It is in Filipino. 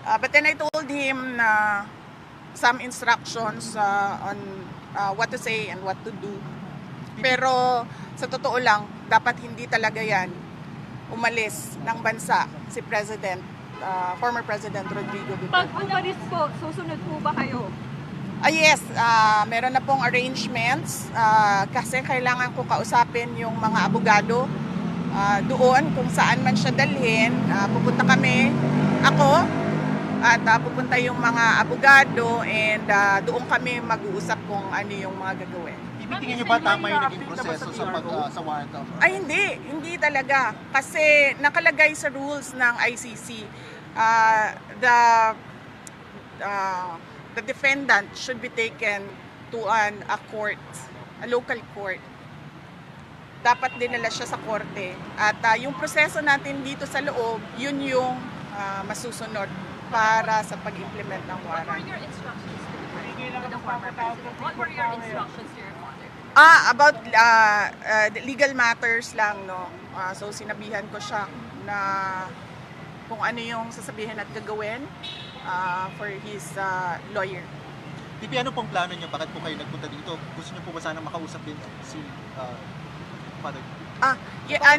But then I told him na some instructions on what to say and what to do. Pero sa totoo lang, dapat hindi talaga yan umalis ng bansa si former President Rodrigo Duterte. Pag umalis po, susunod po ba kayo? Yes, meron na pong arrangements kasi kailangan ko kausapin yung mga abogado doon kung saan man siya dalhin. Pupunta kami, ako, at pupunta yung mga abogado and doon kami mag-uusap kung ano yung mga gagawin. Tingin niyo ba tama yung naging proseso sa warrant of arrest? Ay hindi talaga. Kasi nakalagay sa rules ng ICC, the defendant should be taken to a court, a local court. Dapat dinala siya sa korte. At yung proseso natin dito sa loob, yun yung masusunod para sa pag-implement ng What were warrant. your instructions to the former president? What were your instructions to your father? About legal matters lang, no. So sinabihan ko siya na kung ano yung sasabihin at gagawin for his lawyer. Tipi, ano pong plano niyo? Bakit po kayo nagpunta dito? Gusto niyo po ba sana makausap din si Father? Yeah,